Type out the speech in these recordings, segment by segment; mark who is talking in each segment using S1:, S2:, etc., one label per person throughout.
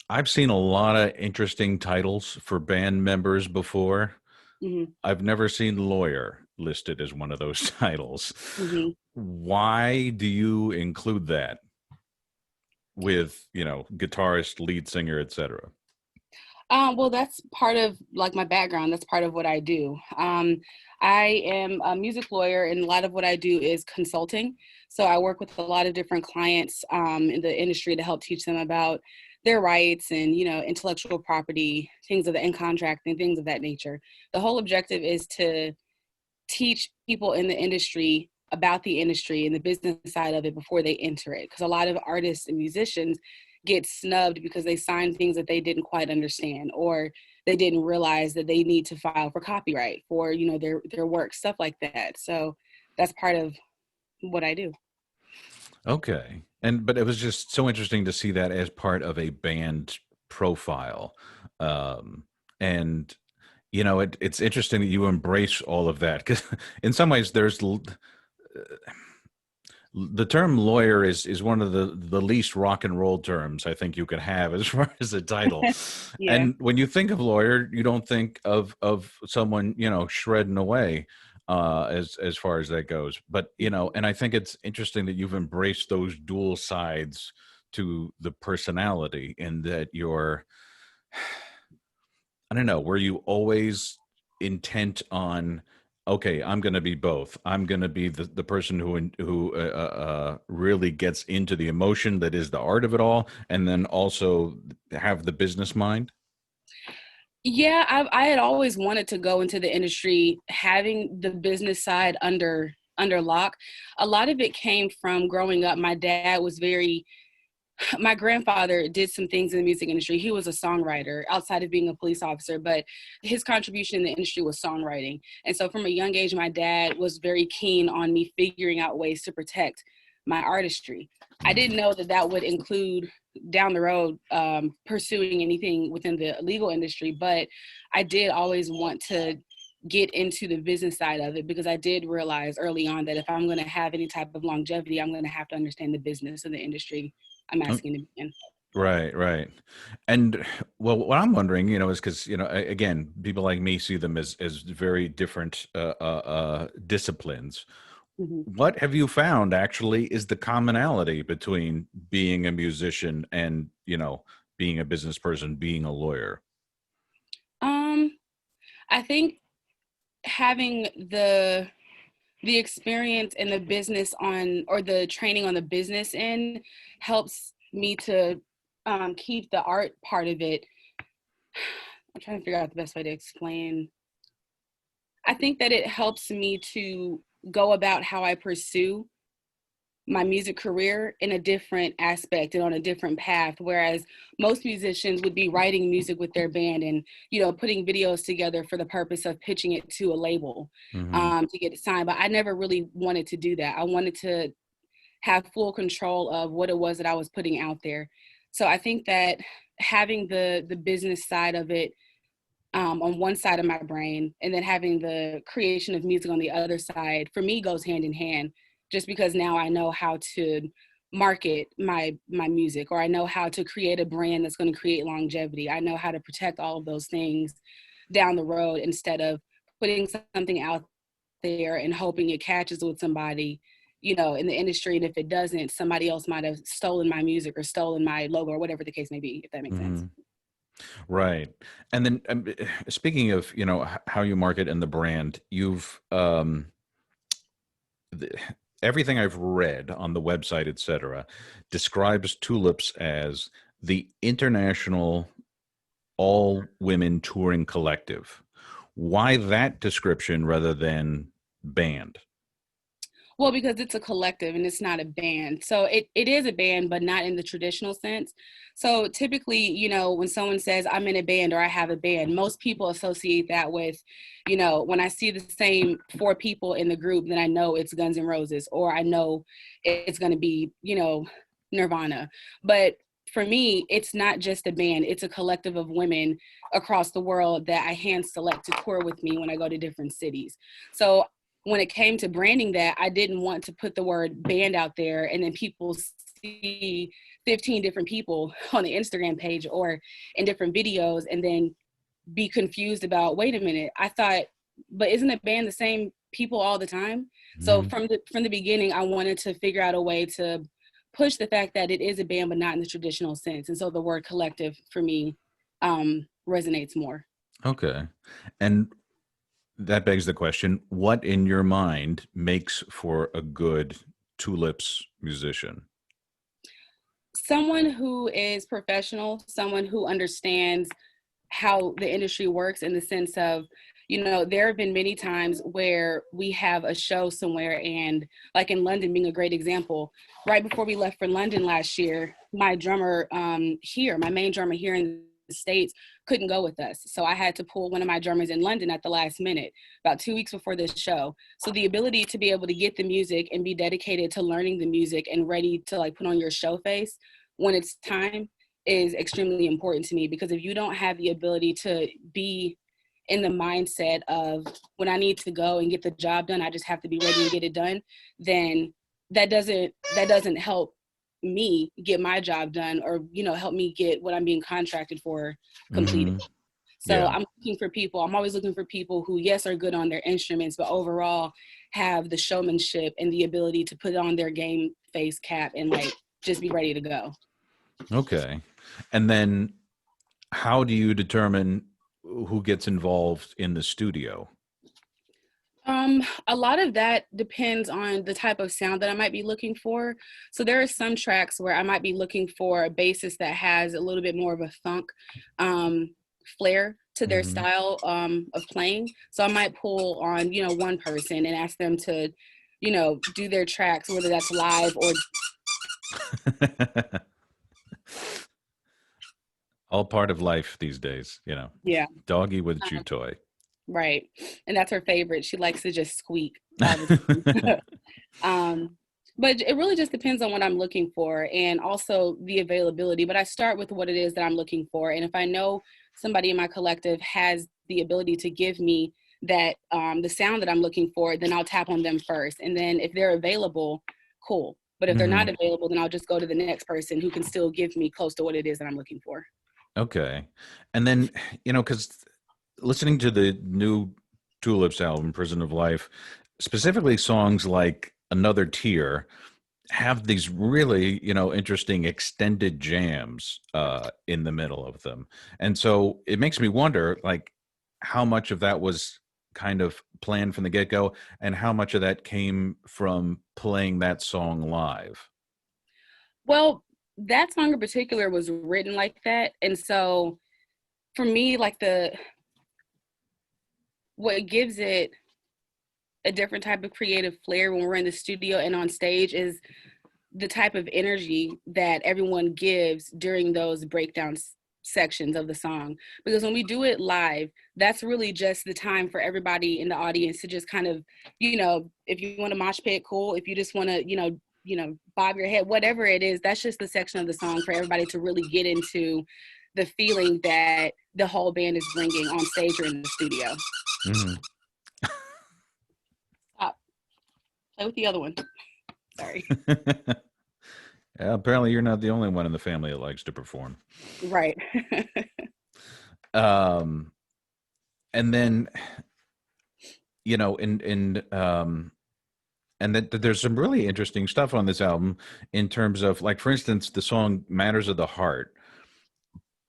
S1: I've seen a lot of interesting titles for band members before.
S2: Hmm.
S1: I've never seen lawyer listed as one of those titles.
S2: Hmm.
S1: Why do you include that with, guitarist, lead singer, etc.?
S2: Well, that's part of like my background. That's part of what I do. I am a music lawyer, and a lot of what I do is consulting. So I work with a lot of different clients in the industry to help teach them about their rights and intellectual property, things of the and contracting, things of that nature. The whole objective is to teach people in the industry about the industry and the business side of it before they enter it. Because a lot of artists and musicians get snubbed because they sign things that they didn't quite understand, or they didn't realize that they need to file for copyright for their work, stuff like that. So that's part of what I do.
S1: Okay. But it was just so interesting to see that as part of a band profile. And it's interesting that you embrace all of that, because in some ways the term lawyer is one of the least rock and roll terms I think you can have as far as a title.
S2: Yeah.
S1: And when you think of lawyer, you don't think of someone, shredding away, as far as that goes. But, and I think it's interesting that you've embraced those dual sides to the personality, and that you're, I don't know, were you always intent on, okay, I'm going to be both. I'm going to be the person who really gets into the emotion that is the art of it all, and then also have the business mind?
S2: Yeah, I had always wanted to go into the industry, having the business side under lock. A lot of it came from growing up. My dad was very my grandfather did some things in the music industry. He was a songwriter outside of being a police officer, but his contribution in the industry was songwriting. And so from a young age, my dad was very keen on me figuring out ways to protect my artistry. I didn't know that that would include down the road pursuing anything within the legal industry, but I did always want to get into the business side of it, because I did realize early on that if I'm going to have any type of longevity, I'm going to have to understand the business of the industry I'm asking to be in.
S1: Right, right. And well, what I'm wondering, is because, again, people like me see them as very different disciplines.
S2: Mhm.
S1: What have you found actually is the commonality between being a musician and, being a business person, being a lawyer?
S2: Um, I think having the experience and the business on, or the training on the business end, helps me to keep the art part of it. I'm trying to figure out the best way to explain. I think that it helps me to go about how I pursue my music career in a different aspect and on a different path, whereas most musicians would be writing music with their band and putting videos together for the purpose of pitching it to a label
S1: Hmm.
S2: to get it signed. But I never really wanted to do that. I wanted to have full control of what it was that I was putting out there. So I think that having the business side of it on one side of my brain, and then having the creation of music on the other side, for me goes hand in hand, just because now I know how to market my music, or I know how to create a brand that's going to create longevity. I know how to protect all of those things down the road, instead of putting something out there and hoping it catches with somebody in the industry, and if it doesn't, somebody else might have stolen my music or stolen my logo, or whatever the case may be, if that makes sense.
S1: Hmm. Right. And then, speaking of, how you market and the brand, you've the, everything I've read on the website, etc., describes Tulips as the international all women touring collective. Why that description rather than band?
S2: Well, because it's a collective and it's not a band. So it is a band, but not in the traditional sense. So typically, when someone says I'm in a band or I have a band, most people associate that with, when I see the same four people in the group, then I know it's Guns N' Roses, or I know it's going to be, Nirvana. But for me, it's not just a band, it's a collective of women across the world that I hand select to tour with me when I go to different cities. So when it came to branding that, I didn't want to put the word band out there and then people see 15 different people on the Instagram page or in different videos, and then be confused about, wait a minute, I thought, but isn't a band the same people all the time? So
S1: Mhm.
S2: from the beginning, I wanted to figure out a way to push the fact that it is a band, but not in the traditional sense. And so the word collective for me resonates more.
S1: Okay. And that begs the question, what in your mind makes for a good Tulips musician?
S2: Someone who is professional, someone who understands how the industry works in the sense of, there have been many times where we have a show somewhere, and like in London being a great example, right before we left for London last year, my drummer my main drummer here in the States couldn't go with us. So I had to pull one of my drummers in London at the last minute, about 2 weeks before this show. So the ability to be able to get the music and be dedicated to learning the music and ready to like put on your show face when it's time is extremely important to me, because if you don't have the ability to be in the mindset of, when I need to go and get the job done, I just have to be ready and get it done, then that doesn't help me get my job done, or help me get what I'm being contracted for completed.
S1: Hmm.
S2: So
S1: Yeah.
S2: I'm always looking for people who, yes, are good on their instruments, but overall have the showmanship and the ability to put on their game face cap and like just be ready to go.
S1: Okay. And then how do you determine who gets involved in the studio?
S2: A lot of that depends on the type of sound that I might be looking for. So there are some tracks where I might be looking for a bassist that has a little bit more of a funk um, flair to their
S1: Hmm.
S2: style of playing. So I might pull on, one person and ask them to, do their tracks, whether that's live or
S1: All part of life these days,
S2: yeah,
S1: doggy with chew toy.
S2: right. And that's her favorite. She likes to just squeak all the time. Um, but it really just depends on what I'm looking for and also the availability. But I start with what it is that I'm looking for. And if I know somebody in my collective has the ability to give me that, the sound that I'm looking for, then I'll tap on them first. And then if they're available, cool. But if they're not
S1: Hmm.
S2: available, then I'll just go to the next person who can still give me close to what it is that I'm looking for.
S1: Okay. And then, because listening to the new Tulips album, Prison of Life, specifically songs like Another Tear, have these really, interesting extended jams in the middle of them. And so it makes me wonder, like, how much of that was kind of planned from the get-go and how much of that came from playing that song live.
S2: Well, that song in particular was written like that. And so for me, like what gives it a different type of creative flair when we're in the studio and on stage is the type of energy that everyone gives during those sections of the song. Because when we do it live, that's really just the time for everybody in the audience to just kind of, if you want to mosh pit, cool. If you just want to, bob your head, whatever it is, that's just the section of the song for everybody to really get into the feeling that the whole band is bringing on stage or in the studio.
S1: Hmm.
S2: Stop. Play with the other one. Sorry.
S1: Yeah, apparently you're not the only one in the family that likes to perform.
S2: Right.
S1: Um, and then, you know, and that there's some really interesting stuff on this album in terms of, like, for instance, the song Matters of the Heart.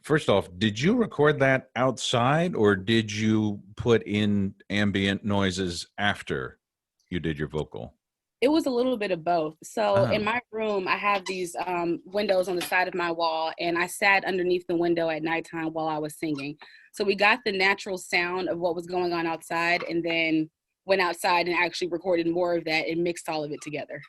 S1: First off, did you record that outside or did you put in ambient noises after you did your vocal?
S2: It was a little bit of both. So in
S1: Oh,
S2: my room, I have these windows on the side of my wall, and I sat underneath the window at nighttime while I was singing. So we got the natural sound of what was going on outside, and then went outside and actually recorded more of that and mixed all of it together.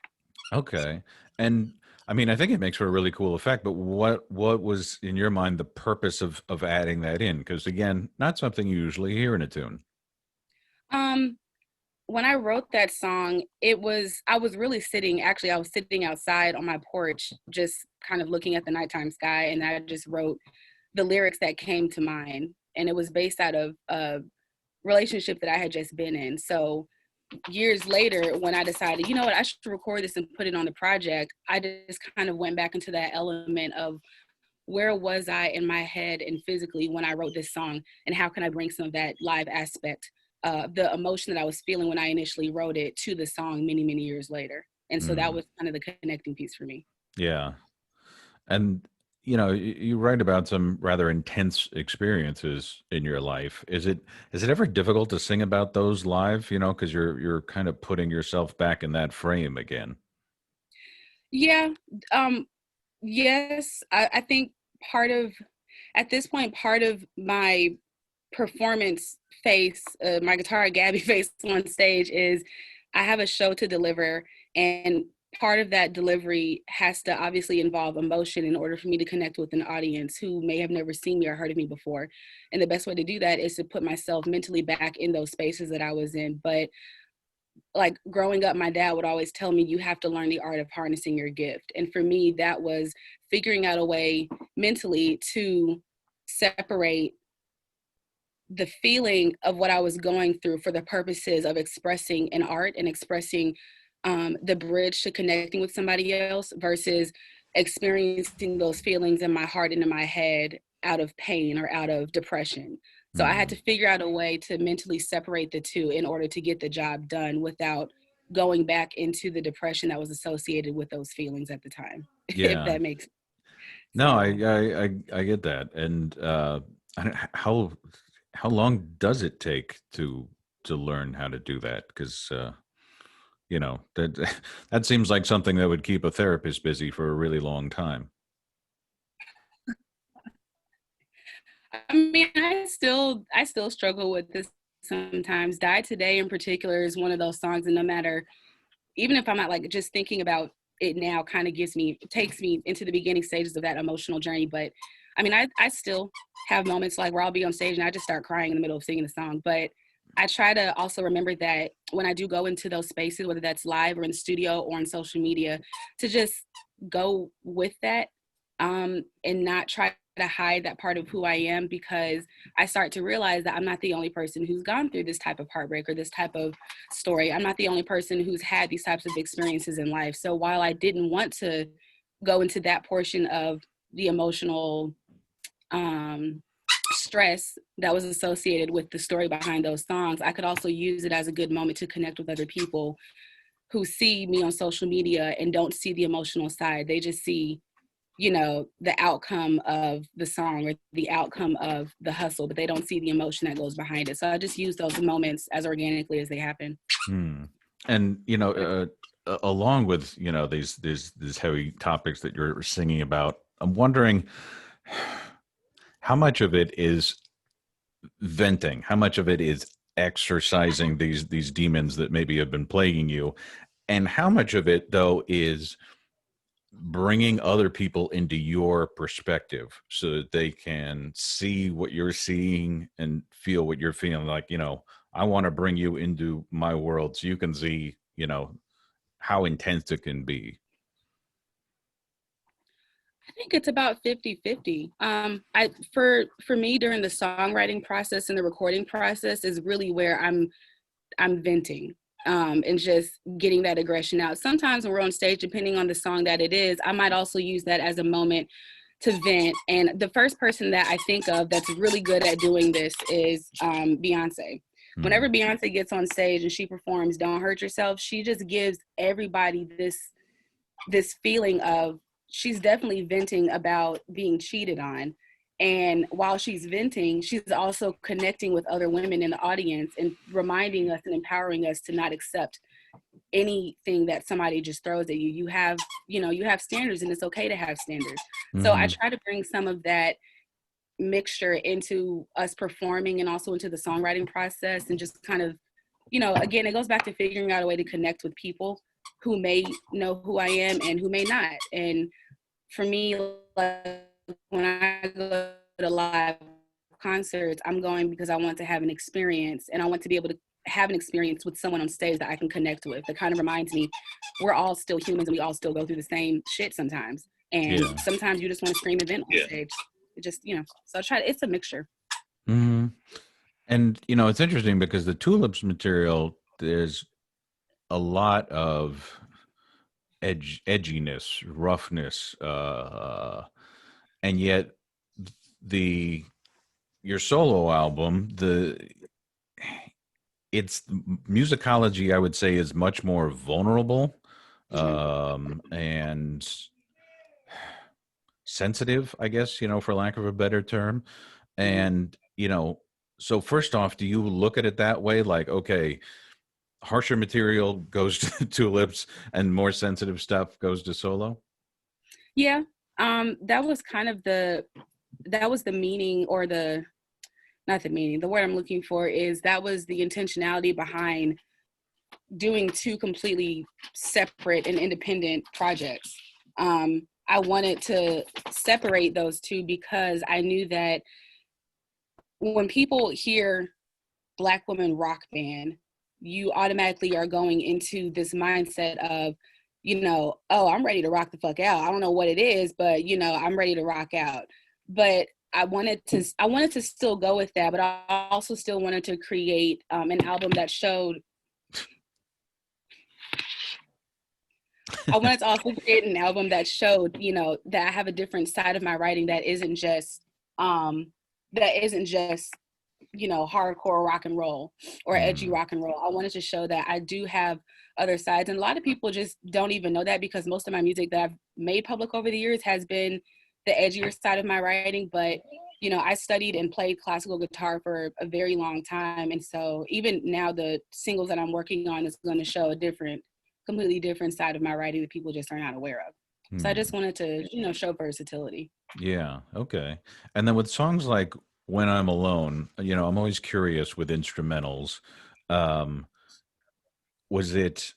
S1: okay. And I mean, I think it makes for a really cool effect, but what was in your mind the purpose of adding that in? Because again, not something you usually hear in a tune.
S2: Um, when I wrote that song, I was really sitting, actually, I was sitting outside on my porch, just kind of looking at the nighttime sky, and I just wrote the lyrics that came to mind. And it was based out of a relationship that I had just been in. So years later, when I decided, you know what, I should record this and put it on the project, I just kind of went back into that element of where was I in my head and physically when I wrote this song, and how can I bring some of that live aspect, the emotion that I was feeling when I initially wrote it, to the song many, many years later. And so that
S1: Mm,
S2: was kind of the connecting piece for me.
S1: yeah. And you write about some rather intense experiences in your life. Is it ever difficult to sing about those live? Because you're kind of putting yourself back in that frame again.
S2: Yeah. Um, yes. I think part of, at this point, part of my performance face, my Guitar Gabby face on stage, is I have a show to deliver, and part of that delivery has to obviously involve emotion in order for me to connect with an audience who may have never seen me or heard of me before. And the best way to do that is to put myself mentally back in those spaces that I was in. But like growing up, my dad would always tell me, you have to learn the art of harnessing your gift. And for me, that was figuring out a way mentally to separate the feeling of what I was going through for the purposes of expressing an art and expressing the bridge to connecting with somebody else, versus experiencing those feelings in my heart and in my head out of pain or out of depression. So I had to
S1: Mm,
S2: figure out a way to mentally separate the two in order to get the job done without going back into the depression that was associated with those feelings at the time, if
S1: yeah.
S2: that makes sense.
S1: No, I
S2: So
S1: I get that. And how long does it take to learn how to do that? Because that that seems like something that would keep a therapist busy for a really long time.
S2: I mean, I still struggle with this sometimes. Die Today in particular is one of those songs, and no matter, even if I'm not like just thinking about it now, kind of takes me into the beginning stages of that emotional journey. But I mean, I still have moments like where I'll be on stage and I just start crying in the middle of singing the song. But I try to also remember that when I do go into those spaces, whether that's live or in the studio or on social media, to just go with that, and not try to hide that part of who I am, because I start to realize that I'm not the only person who's gone through this type of heartbreak or this type of story. I'm not the only person who's had these types of experiences in life. So while I didn't want to go into that portion of the emotional um, stress that was associated with the story behind those songs, I could also use it as a good moment to connect with other people who see me on social media and don't see the emotional side. They just see, the outcome of the song or the outcome of the hustle, but they don't see the emotion that goes behind it. So I just use those moments as organically as they happen.
S1: Hmm. And along with these heavy topics that you're singing about, I'm wondering how much of it is venting, how much of it is exercising these demons that maybe have been plaguing you, and how much of it though is bringing other people into your perspective so that they can see what you're seeing and feel what you're feeling. Like, I want to bring you into my world so you can see, how intense it can be.
S2: I think it's about 50-50. For me, during the songwriting process and the recording process is really where I'm venting, and just getting that aggression out. Sometimes when we're on stage, depending on the song that it is, I might also use that as a moment to vent. And the first person that I think of that's really good at doing this is Beyonce. Whenever
S1: Hmm.
S2: Beyonce gets on stage and she performs "Don't Hurt Yourself," she just gives everybody this feeling of, she's definitely venting about being cheated on. And while she's venting, she's also connecting with other women in the audience and reminding us and empowering us to not accept anything that somebody just throws at you. You have standards, and it's okay to have standards. So I
S1: Hmm.
S2: try to bring some of that mixture into us performing and also into the songwriting process, and just kind of, again, it goes back to figuring out a way to connect with people who may know who I am and who may not. And for me, like when I go to live concerts, I'm going because I want to have an experience, and I want to be able to have an experience with someone on stage that I can connect with. That kind of reminds me, we're all still humans and we all still go through the same shit sometimes. And
S1: Yeah.
S2: sometimes you just want to scream and vent on stage. It just, so I try to, it's a mixture.
S1: Hmm. And it's interesting because the tulips material, there's a lot of edginess, roughness, and yet the your solo album, the it's musicology, I would say, is much more vulnerable,
S2: Mhm.
S1: and sensitive, I guess, for lack of a better term.
S2: Mhm.
S1: And, so first off, do you look at it that way? Like, okay, harsher material goes to TxLips and more sensitive stuff goes to Solo?
S2: Yeah, that was kind of that was the meaning, or the not the meaning. The word I'm looking for is that was the intentionality behind doing two completely separate and independent projects. I wanted to separate those two because I knew that when people hear Black woman rock band, you automatically are going into this mindset of, oh, I'm ready to rock the fuck out. I don't know what it is, but I'm ready to rock out. But I wanted to still go with that, but I also still wanted to create an album that showed. I wanted to also create an album that showed, that I have a different side of my writing um, that isn't just hardcore rock and roll or edgy
S1: Mm,
S2: rock and roll. I wanted to show that I do have other sides. And a lot of people just don't even know that, because most of my music that I've made public over the years has been the edgier side of my writing. But, I studied and played classical guitar for a very long time. And so even now, the singles that I'm working on is going to show a completely different side of my writing that people just are not aware of. So I just
S1: mm.
S2: wanted to, show versatility.
S1: Yeah, okay. And then with songs like When I'm Alone, I'm always curious with instrumentals. Um, was it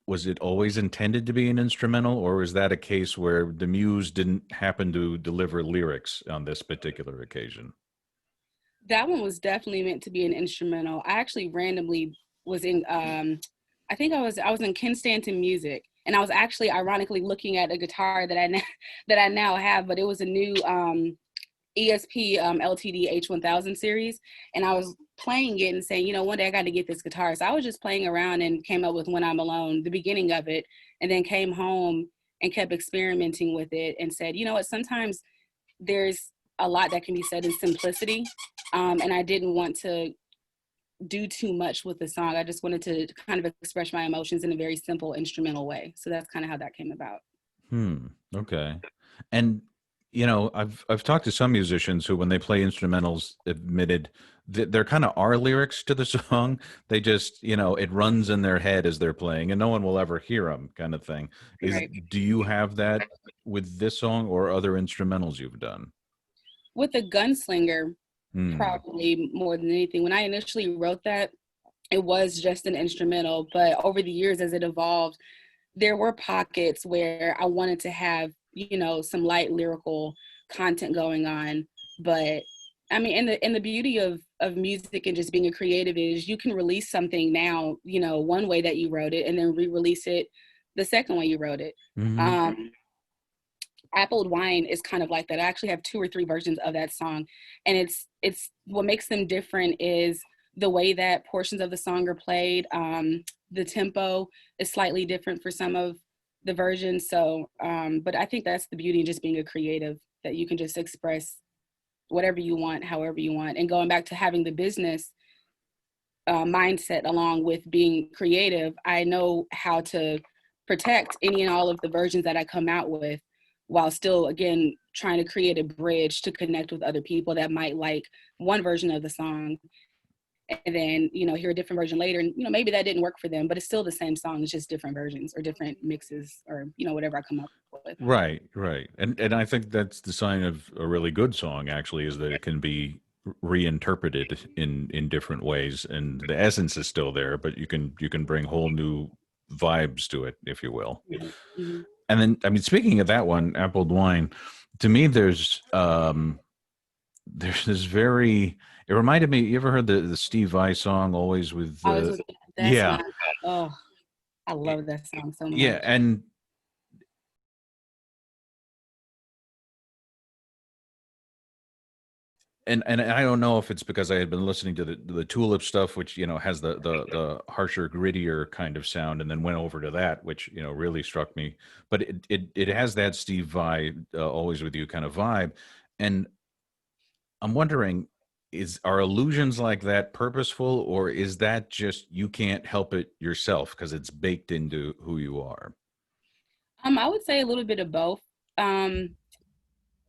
S1: was it always intended to be an instrumental, or is that a case where the muse didn't happen to deliver lyrics on this particular occasion?
S2: That one was definitely meant to be an instrumental. I actually randomly was in I think I was in Ken Stanton Music, and I was actually ironically looking at a guitar that that I now have, but it was a new ESP LTD H1000 series, and I was playing it and saying, one day I got to get this guitar. So I was just playing around and came up with When I'm Alone, the beginning of it, and then came home and kept experimenting with it and said, what, sometimes there's a lot that can be said in simplicity. And I didn't want to do too much with the song. I just wanted to kind of express my emotions in a very simple instrumental way. So that's kind of how that came about.
S1: Hmm. Okay. And I've talked to some musicians who, when they play instrumentals, admitted that there kind of are lyrics to the song. They just, it runs in their head as they're playing, and no one will ever hear them, kind of thing.
S2: Right.
S1: Do you have that with this song or other instrumentals you've done?
S2: With the Gunslinger,
S1: Hmm.
S2: probably more than anything. When I initially wrote that, it was just an instrumental, but over the years as it evolved, there were pockets where I wanted to have, some light lyrical content going on. But I mean, and the beauty of music and just being a creative is you can release something now, one way that you wrote it, and then re-release it the second way you wrote it.
S1: Hmm.
S2: Um, Appled Wine is kind of like that. I actually have two or three versions of that song, and it's what makes them different is the way that portions of the song are played. The tempo is slightly different for some of the versions. So, but I think that's the beauty of just being a creative, that you can just express whatever you want, however you want. And going back to having the business mindset along with being creative, I know how to protect any and all of the versions that I come out with, while still, again, trying to create a bridge to connect with other people that might like one version of the song, and then, hear a different version later. And, maybe that didn't work for them, but it's still the same song. It's just different versions or different mixes, or, whatever I come up with.
S1: Right, right. And I think that's the sign of a really good song, actually, is that it can be reinterpreted in different ways, and the essence is still there, but you can bring whole new vibes to it, if you will.
S2: Mhm.
S1: And then, I mean, speaking of that one, Appled Wine, to me, there's this very. It reminded me. You ever heard the Steve Vai song "Always with"?
S2: I was with That's
S1: Yeah,
S2: my, oh, I love that song so
S1: yeah,
S2: much.
S1: and And I don't know if it's because I had been listening to the Tulip stuff, which has the harsher, grittier kind of sound, and then went over to that, which really struck me. But it has that Steve Vai, always with you kind of vibe, and I'm wondering, are illusions like that purposeful, or is that just you can't help it yourself because it's baked into who you are?
S2: I would say a little bit of both. Um,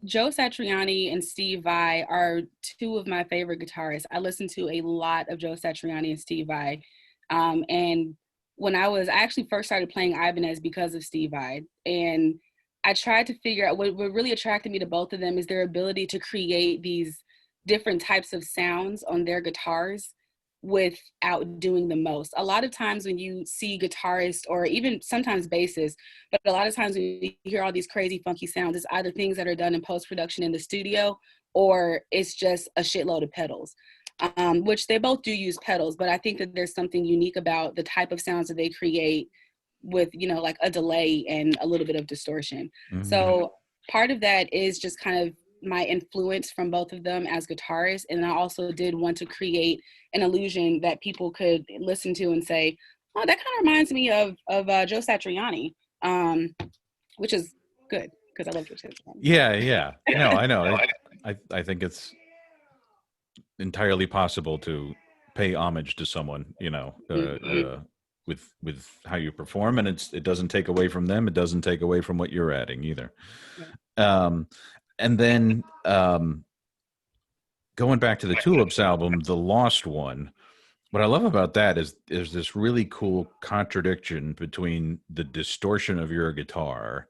S2: Joe Satriani and Steve Vai are two of my favorite guitarists. I listen to a lot of Joe Satriani and Steve Vai. And I actually first started playing Ibanez because of Steve Vai. And I tried to figure out what really attracted me to both of them is their ability to create these different types of sounds on their guitars without doing the most. A lot of times when you see guitarists or even sometimes bassists, but a lot of times when you hear all these crazy funky sounds, it's either things that are done in post-production in the studio or it's just a shitload of pedals, which they both do use pedals, but I think that there's something unique about the type of sounds that they create with, like a delay and a little bit of distortion.
S1: Mhm.
S2: So part of that is just kind of my influence from both of them as guitarists. And I also did want to create an illusion that people could listen to and say, oh, that kind of reminds me of Joe Satriani, which is good because I love Joe Satriani.
S1: Yeah, yeah. No, I know. I think it's entirely possible to pay homage to someone,
S2: Mhm.
S1: with how you perform, and it doesn't take away from them. It doesn't take away from what you're adding either.
S2: Yeah.
S1: Um, and then going back to the Tulips album, the Lost one. What I love about that is this really cool contradiction between the distortion of your guitar,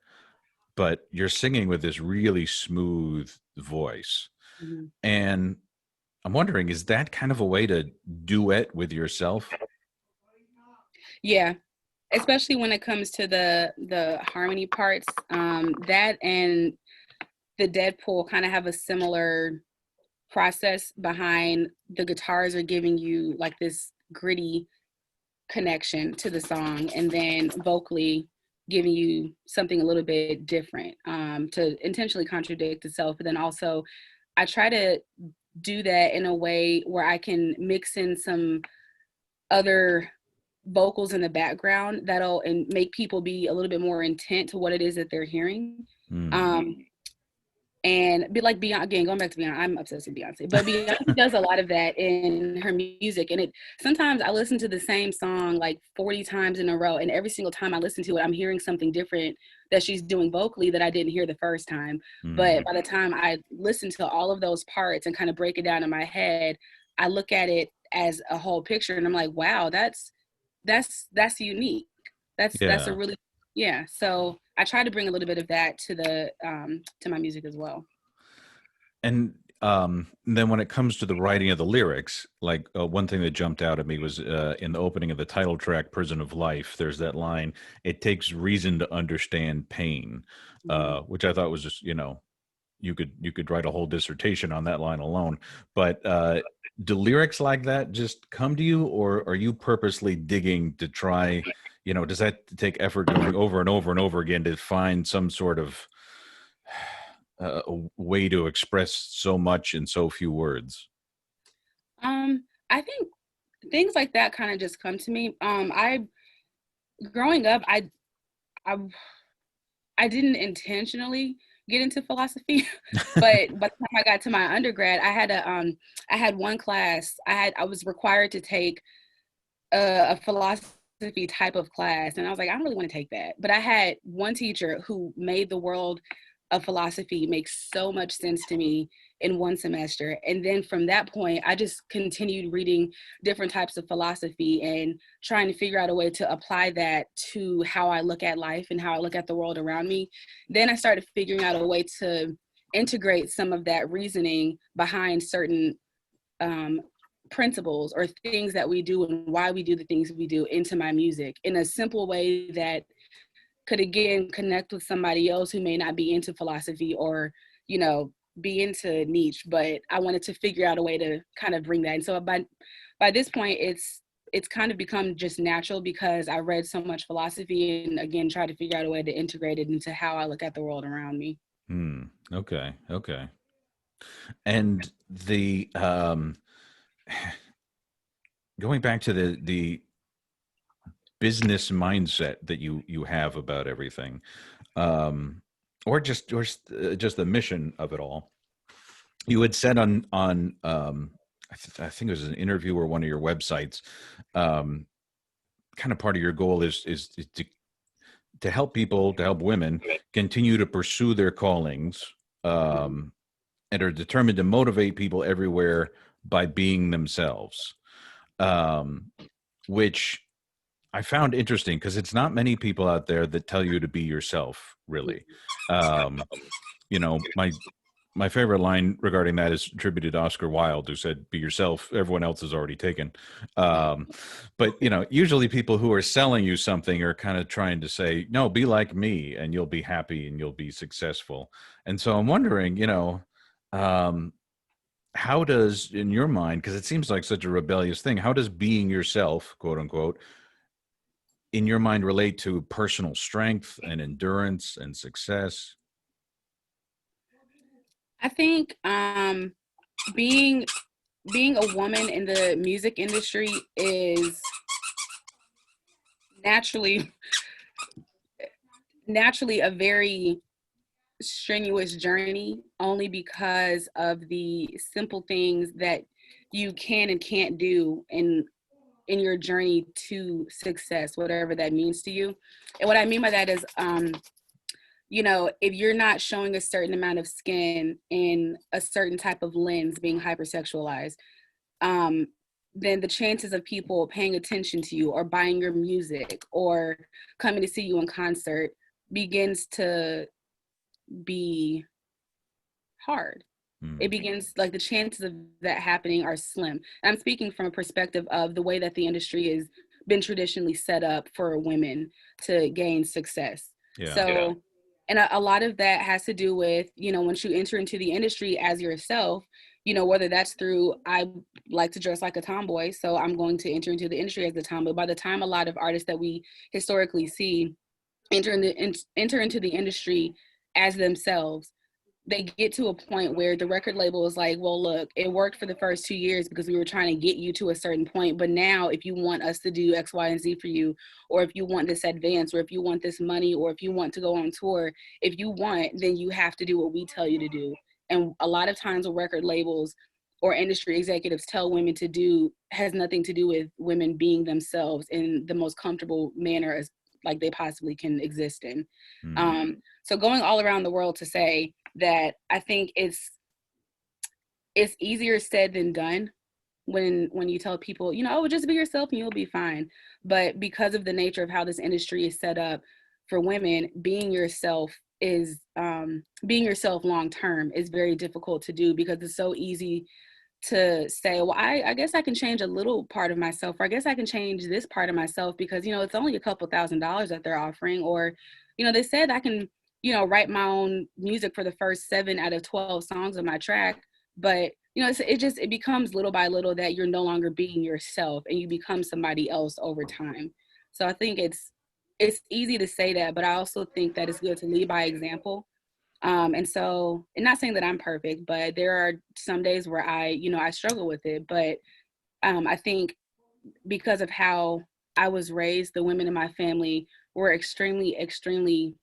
S1: but you're singing with this really smooth voice.
S2: Mhm.
S1: And I'm wondering, is that kind of a way to duet with yourself?
S2: Yeah, especially when it comes to the harmony parts. That and the Deadpool kind of have a similar process behind the guitars are giving you like this gritty connection to the song and then vocally giving you something a little bit different, to intentionally contradict itself, but then also I try to do that in a way where I can mix in some other vocals in the background that'll and make people be a little bit more intent to what it is that they're hearing.
S1: Mm.
S2: um and be like Beyonce, again, going back to Beyonce, I'm obsessed with Beyonce, but Beyonce does a lot of that in her music. And it sometimes I listen to the same song like 40 times in a row, and every single time I listen to it, I'm hearing something different that she's doing vocally that I didn't hear the first time.
S1: Mm.
S2: But by the time I listen to all of those parts and kind of break it down in my head, I look at it as a whole picture and I'm like, wow, that's unique. That's a
S1: Yeah.
S2: really, yeah. So I try to bring a little bit of that to my music as well.
S1: And then when it comes to the writing of the lyrics, like one thing that jumped out at me was in the opening of the title track, Prison of Life, there's that line, it takes reason to understand pain,
S2: Mhm.
S1: which I thought was just, you could write a whole dissertation on that line alone. But do lyrics like that just come to you, or are you purposely digging to try, does that take effort going over and over and over again to find some sort of a way to express so much in so few words?
S2: I think things like that kind of just come to me. I growing up, I I didn't intentionally get into philosophy, but by the time I got to my undergrad, I had one class. I was required to take a philosophy type of class, and I was like, I don't really want to take that. But I had one teacher who made the world of philosophy make so much sense to me in one semester, and then from that point I just continued reading different types of philosophy and trying to figure out a way to apply that to how I look at life and how I look at the world around me. Then I started figuring out a way to integrate some of that reasoning behind certain um, principles or things that we do and why we do the things we do into my music in a simple way that could again connect with somebody else who may not be into philosophy or, be into niche, but I wanted to figure out a way to kind of bring that. And so by this point, it's kind of become just natural because I read so much philosophy and again try to figure out a way to integrate it into how I look at the world around me.
S1: Hmm. Okay. Okay. And the going back to the business mindset that you have about everything, or just the mission of it all. You had said on I think it was an interview or one of your websites, um, kind of part of your goal is to help people, to help women continue to pursue their callings, um, and are determined to motivate people everywhere by being themselves, um, which I found interesting because it's not many people out there that tell you to be yourself, really. Um, my favorite line regarding that is attributed to Oscar Wilde, who said, "Be yourself. Everyone else is already taken." Um, but usually people who are selling you something are kind of trying to say, "No, be like me, and you'll be happy and you'll be successful." And so I'm wondering, um, how does, in your mind, because it seems like such a rebellious thing, how does being yourself, quote unquote, in your mind relate to personal strength and endurance and success?
S2: I think being being a woman in the music industry is naturally naturally a very strenuous journey, only because of the simple things that you can and can't do in your journey to success, whatever that means to you. And what I mean by that is, if you're not showing a certain amount of skin in a certain type of lens being hypersexualized, um, then the chances of people paying attention to you or buying your music or coming to see you in concert begins to be hard. It
S1: Mm,
S2: begins, like, the chances of that happening are slim. And I'm speaking from a perspective of the way that the industry has been traditionally set up for women to gain success.
S1: yeah.
S2: So, and a lot of that has to do with, once you enter into the industry as yourself, whether that's through, I like to dress like a tomboy, so I'm going to enter into the industry as a tomboy. By the time a lot of artists that we historically see enter into the industry as themselves, they get to a point where the record label is like, well, look, it worked for the first 2 years because we were trying to get you to a certain point. But now, if you want us to do X, Y, and Z for you, or if you want this advance, or if you want this money, or if you want to go on tour, if you want, then you have to do what we tell you to do. And a lot of times, what record labels or industry executives tell women to do has nothing to do with women being themselves in the most comfortable manner as like they possibly can exist in.
S1: Mm,
S2: So going all around the world to say that, I think it's easier said than done when you tell people, oh, just be yourself and you'll be fine. But because of the nature of how this industry is set up for women, being yourself long term is very difficult to do, because it's so easy to say, well, I guess I can change a little part of myself, or I guess I can change this part of myself because, it's only a couple $1,000s that they're offering. Or, they said I can, write my own music for the first 7 out of 12 songs on my track. But, it becomes little by little that you're no longer being yourself and you become somebody else over time. So I think it's easy to say that, but I also think that it's good to lead by example. And not saying that I'm perfect, but there are some days where I struggle with it. But I think because of how I was raised, the women in my family were extremely, extremely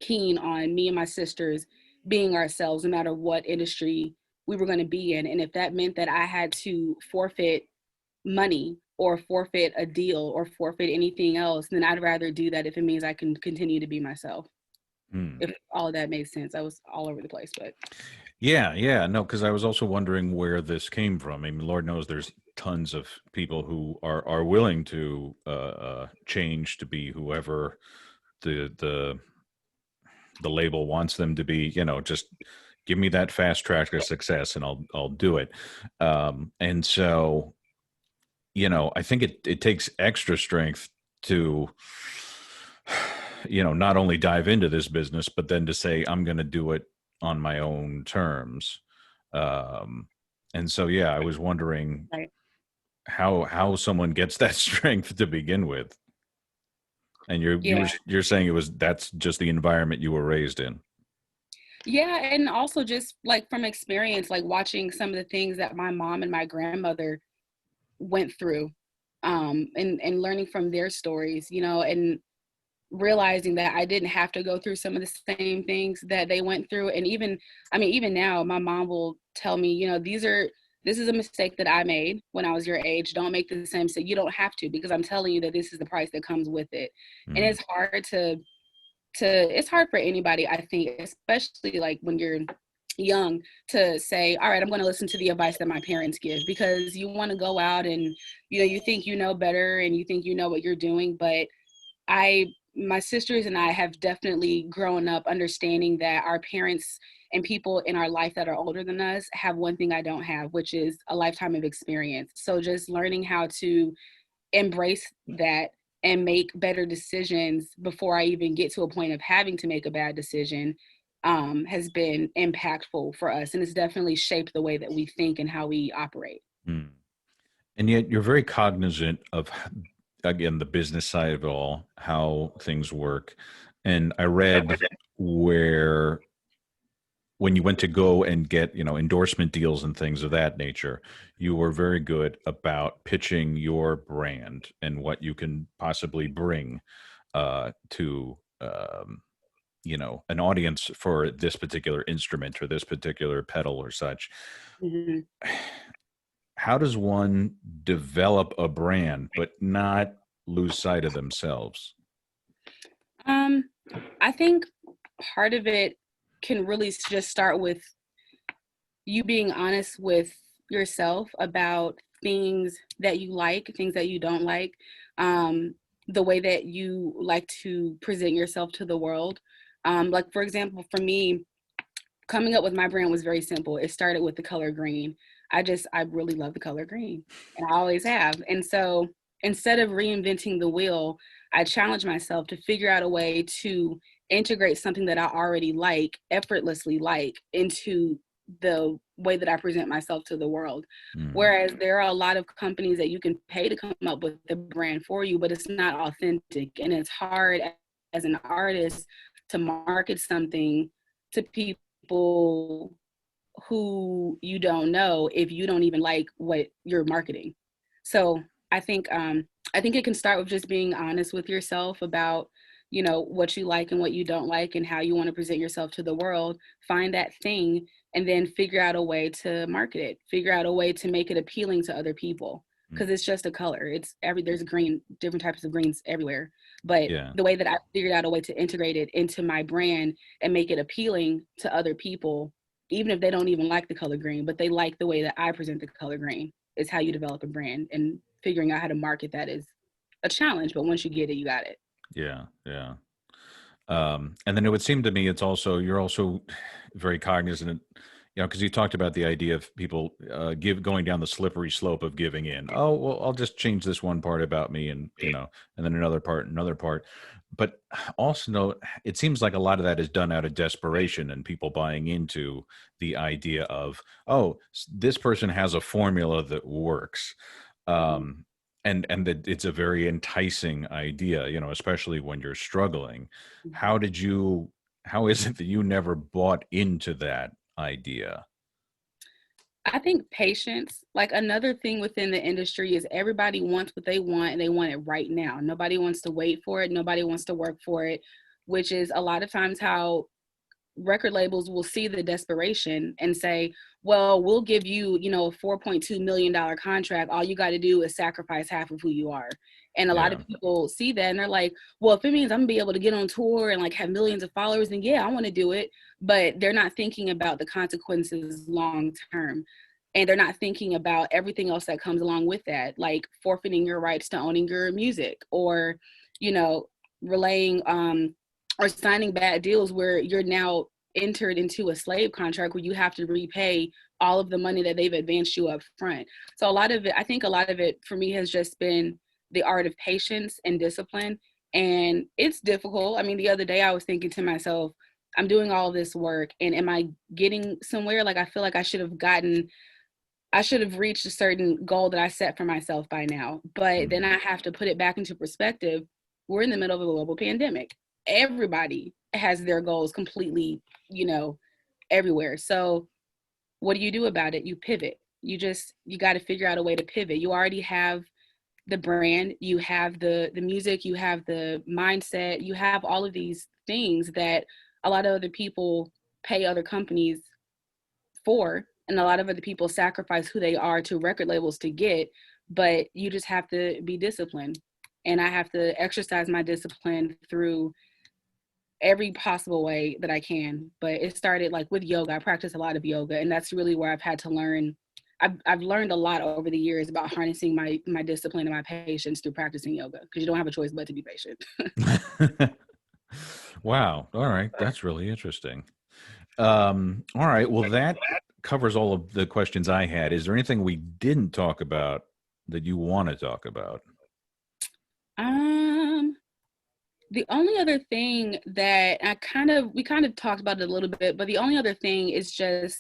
S2: keen on me and my sisters being ourselves, no matter what industry we were going to be in. And if that meant that I had to forfeit money or forfeit a deal or forfeit anything else, then I'd rather do that if it means I can continue to be myself.
S1: mm.
S2: If all of that made sense. I was all over the place, but
S1: Yeah, yeah, no, because I was also wondering where this came from. I mean, Lord knows there's tons of people who are willing to change to be whoever the the label wants them to be. Just give me that fast track to success, and I'll do it. And so, I think it takes extra strength to not only dive into this business, but then to say, I'm going to do it on my own terms. Um, and so, yeah, I was wondering
S2: right.
S1: how someone gets that strength to begin with. And you're
S2: Yeah.
S1: you're saying that's just the environment you were raised in.
S2: Yeah, and also just like from experience, like watching some of the things that my mom and my grandmother went through, and learning from their stories, and realizing that I didn't have to go through some of the same things that they went through. And even, I mean, even now, my mom will tell me, this is a mistake that I made when I was your age. Don't make the same mistake. You don't have to, because I'm telling you that this is the price that comes with it. And
S1: Mm.
S2: it's hard it's hard for anybody, I think, especially like when you're young, to say, all right, I'm going to listen to the advice that my parents give, because you want to go out and, you think you know better and you think you know what you're doing. But my sisters and I have definitely grown up understanding that our parents and people in our life that are older than us have one thing I don't have, which is a lifetime of experience. So just learning how to embrace that and make better decisions before I even get to a point of having to make a bad decision, has been impactful for us. And it's definitely shaped the way that we think and how we operate.
S1: Mm. And yet you're very cognizant of, again, the business side of it all, how things work. And I read where when you went to go and get, endorsement deals and things of that nature, you were very good about pitching your brand and what you can possibly bring to an audience for this particular instrument or this particular pedal or such.
S2: Mhm.
S1: How does one develop a brand but not lose sight of themselves?
S2: Um, I think part of it can really just start with you being honest with yourself about things that you like, things that you don't like, the way that you like to present yourself to the world. Like, for example, for me, coming up with my brand was very simple. It started with the color green. I really love the color green, and I always have. And so instead of reinventing the wheel, I challenged myself to figure out a way to integrate something that I already like, effortlessly like, into the way that I present myself to the world.
S1: Mm.
S2: Whereas there are a lot of companies that you can pay to come up with the brand for you, but it's not authentic. And it's hard as an artist to market something to people who you don't know if you don't even like what you're marketing. So I think it can start with just being honest with yourself about, what you like and what you don't like and how you want to present yourself to the world. Find that thing and then figure out a way to market it. Figure out a way to make it appealing to other people,
S1: Mm.
S2: because it's just a color. There's green, different types of greens everywhere. But
S1: Yeah.
S2: the way that I figured out a way to integrate it into my brand and make it appealing to other people, even if they don't even like the color green, but they like the way that I present the color green, is how you develop a brand. And figuring out how to market that is a challenge, but once you get it, you got it.
S1: Yeah. Yeah. And then it would seem to me you're also very cognizant, because you talked about the idea of people going down the slippery slope of giving in. Oh, well, I'll just change this one part about me, and then another part. But also, no, it seems like a lot of that is done out of desperation and people buying into the idea of, oh, this person has a formula that works.
S2: Mhm.
S1: Um, and that it's a very enticing idea, especially when you're struggling. How did you how is it that you never bought into that idea?
S2: I think patience, like another thing within the industry, is everybody wants what they want and they want it right now. Nobody wants to wait for it. Nobody wants to work for it, which is a lot of times how record labels will see the desperation and say, well, we'll give you, a $4.2 million contract. All you got to do is sacrifice half of who you are. And a lot
S1: Yeah.
S2: of people see that and they're like, well, if it means I'm gonna be able to get on tour and like have millions of followers, then yeah, I want to do it. But they're not thinking about the consequences long term. And they're not thinking about everything else that comes along with that, like forfeiting your rights to owning your music, or, you know, relaying or signing bad deals where you're now entered into a slave contract where you have to repay all of the money that they've advanced you up front. So I think a lot of it for me has just been the art of patience and discipline. And it's difficult. I mean, the other day I was thinking to myself, I'm doing all this work and am I getting somewhere? Like, I feel like I should have reached a certain goal that I set for myself by now. But then
S1: Mm.
S2: I have to put it back into perspective. We're in the middle of a global pandemic. Everybody has their goals completely, you know, everywhere. So what do you do about it? You pivot. You got to figure out a way to pivot. You already have the brand, you have the music, you have the mindset, you have all of these things that a lot of other people pay other companies for, and a lot of other people sacrifice who they are to record labels to get, but you just have to be disciplined. And I have to exercise my discipline through every possible way that I can. But it started like with yoga. I practice a lot of yoga, and that's really where I've had to learn. I've learned a lot over the years about harnessing my discipline and my patience through practicing yoga, because you don't have a choice but to be patient.
S1: Wow. All right. That's really interesting. All right. Well, that covers all of the questions I had. Is there anything we didn't talk about that you want to talk about?
S2: Um, the only other thing that we kind of talked about it a little bit, but the only other thing is just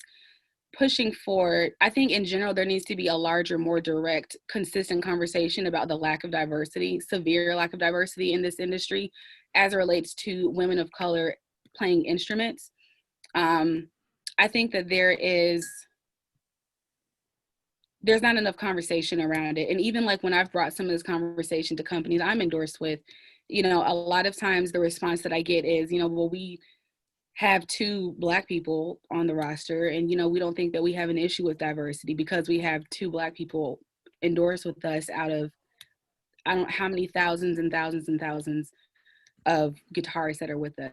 S2: pushing for, I think in general, there needs to be a larger, more direct, consistent conversation about the lack of diversity, severe lack of diversity in this industry as it relates to women of color playing instruments. Um, I think that there's not enough conversation around it. And even like when I've brought some of this conversation to companies I'm endorsed with, a lot of times the response that I get is, well, we have two Black people on the roster, and we don't think that we have an issue with diversity because we have two Black people endorsed with us out of I don't know how many thousands and thousands and thousands of guitarists that are with us.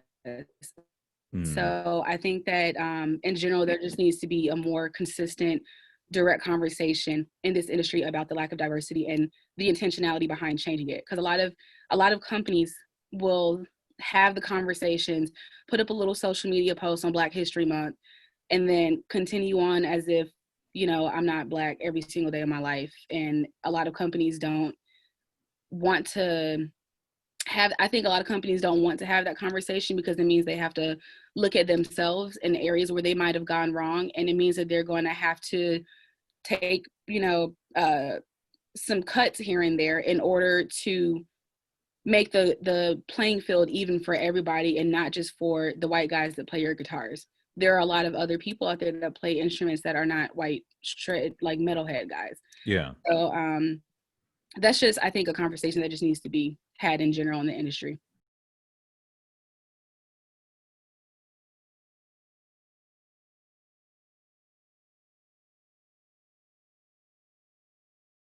S1: Hmm.
S2: So I think that in general, there just needs to be a more consistent, direct conversation in this industry about the lack of diversity and the intentionality behind changing it. Because a lot of companies will have the conversations, put up a little social media post on Black History Month, and then continue on as if I'm not Black every single day of my life. And a lot of companies don't want to I think a lot of companies don't want to have that conversation because it means they have to look at themselves in areas where they might have gone wrong, and it means that they're going to have to take some cuts here and there in order to make the playing field even for everybody and not just for the white guys that play your guitars. There are a lot of other people out there that play instruments that are not white straight like metalhead guys.
S1: Yeah.
S2: So that's just, I think, a conversation that just needs to be had in general in the industry.